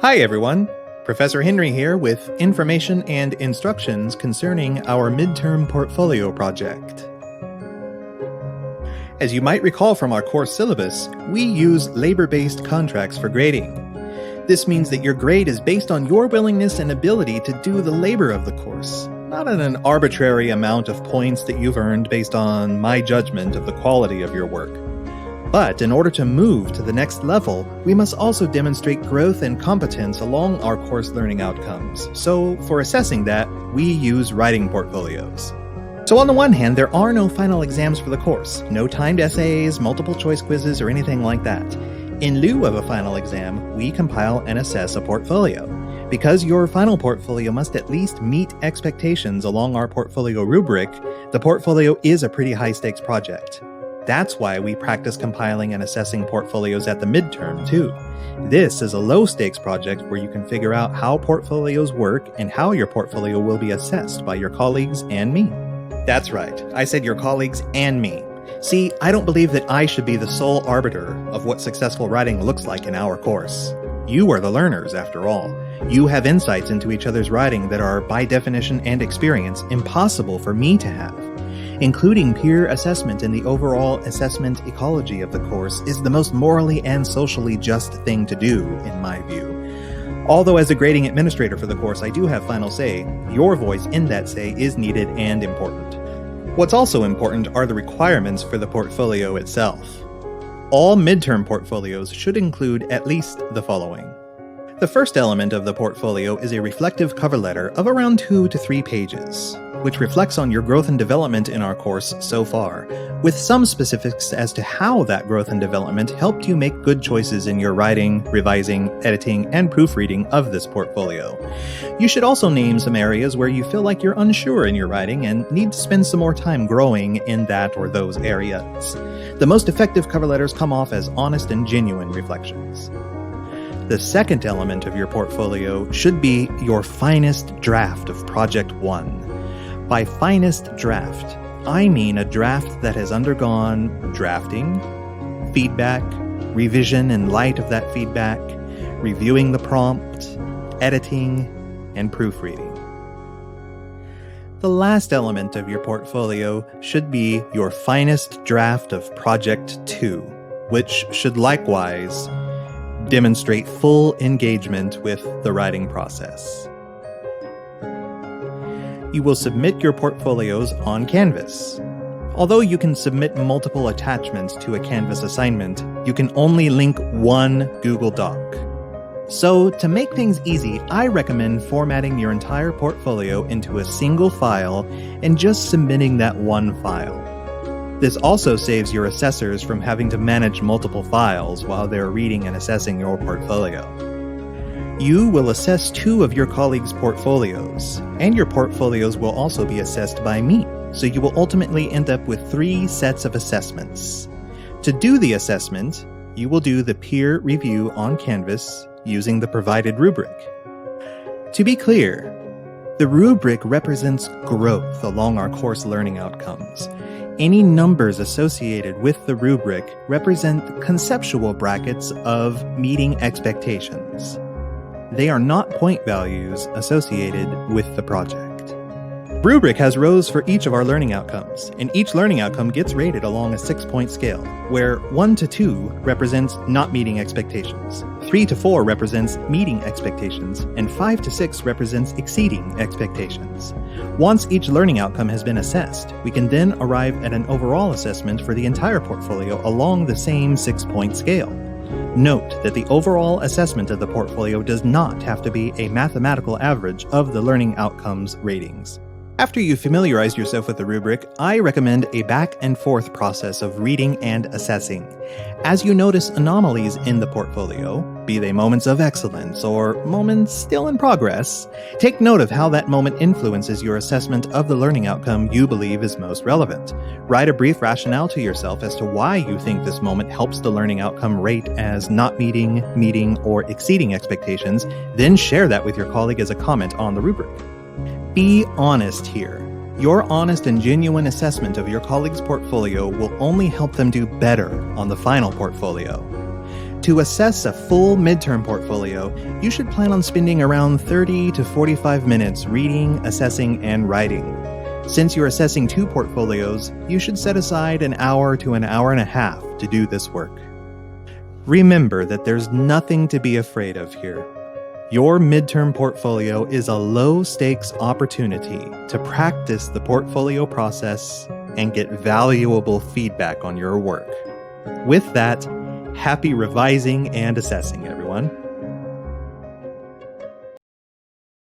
Hi everyone, Professor Henry here with information and instructions concerning our midterm portfolio project. As you might recall from our course syllabus, we use labor-based contracts for grading. This means that your grade is based on your willingness and ability to do the labor of the course, not on an arbitrary amount of points that you've earned based on my judgment of the quality of your work. But in order to move to the next level, we must also demonstrate growth and competence along our course learning outcomes. So for assessing that, we use writing portfolios. So on the one hand, there are no final exams for the course, no timed essays, multiple choice quizzes, or anything like that. In lieu of a final exam, we compile and assess a portfolio. Because your final portfolio must at least meet expectations along our portfolio rubric, the portfolio is a pretty high-stakes project. That's why we practice compiling and assessing portfolios at the midterm, too. This is a low-stakes project where you can figure out how portfolios work and how your portfolio will be assessed by your colleagues and me. That's right, I said your colleagues and me. See, I don't believe that I should be the sole arbiter of what successful writing looks like in our course. You are the learners, after all. You have insights into each other's writing that are, by definition and experience, impossible for me to have. Including peer assessment in the overall assessment ecology of the course is the most morally and socially just thing to do, in my view. Although as a grading administrator for the course I do have final say, your voice in that say is needed and important. What's also important are the requirements for the portfolio itself. All midterm portfolios should include at least the following. The first element of the portfolio is a reflective cover letter of around 2 to 3 pages, which reflects on your growth and development in our course so far, with some specifics as to how that growth and development helped you make good choices in your writing, revising, editing, and proofreading of this portfolio. You should also name some areas where you feel like you're unsure in your writing and need to spend some more time growing in that or those areas. The most effective cover letters come off as honest and genuine reflections. The second element of your portfolio should be your finest draft of Project 1. By finest draft, I mean a draft that has undergone drafting, feedback, revision in light of that feedback, reviewing the prompt, editing, and proofreading. The last element of your portfolio should be your finest draft of Project 2, which should likewise demonstrate full engagement with the writing process. You will submit your portfolios on Canvas. Although you can submit multiple attachments to a Canvas assignment, you can only link one Google Doc. So, to make things easy, I recommend formatting your entire portfolio into a single file and just submitting that one file. This also saves your assessors from having to manage multiple files while they're reading and assessing your portfolio. You will assess 2 of your colleagues' portfolios, and your portfolios will also be assessed by me, so you will ultimately end up with 3 sets of assessments. To do the assessment, you will do the peer review on Canvas using the provided rubric. To be clear, the rubric represents growth along our course learning outcomes. Any numbers associated with the rubric represent conceptual brackets of meeting expectations. They are not point values associated with the project. Rubric has rows for each of our learning outcomes, and each learning outcome gets rated along a 6-point scale, where 1 to 2 represents not meeting expectations, 3 to 4 represents meeting expectations, and 5 to 6 represents exceeding expectations. Once each learning outcome has been assessed, we can then arrive at an overall assessment for the entire portfolio along the same 6-point scale. Note that the overall assessment of the portfolio does not have to be a mathematical average of the learning outcomes ratings. After you familiarize yourself with the rubric, I recommend a back and forth process of reading and assessing. As you notice anomalies in the portfolio, be they moments of excellence or moments still in progress, take note of how that moment influences your assessment of the learning outcome you believe is most relevant. Write a brief rationale to yourself as to why you think this moment helps the learning outcome rate as not meeting, meeting, or exceeding expectations, then share that with your colleague as a comment on the rubric. Be honest here. Your honest and genuine assessment of your colleague's portfolio will only help them do better on the final portfolio. To assess a full midterm portfolio, you should plan on spending around 30 to 45 minutes reading, assessing, and writing. Since you're assessing 2 portfolios, you should set aside an hour to an hour and a half to do this work. Remember that there's nothing to be afraid of here. Your midterm portfolio is a low-stakes opportunity to practice the portfolio process and get valuable feedback on your work. With that, happy revising and assessing, everyone.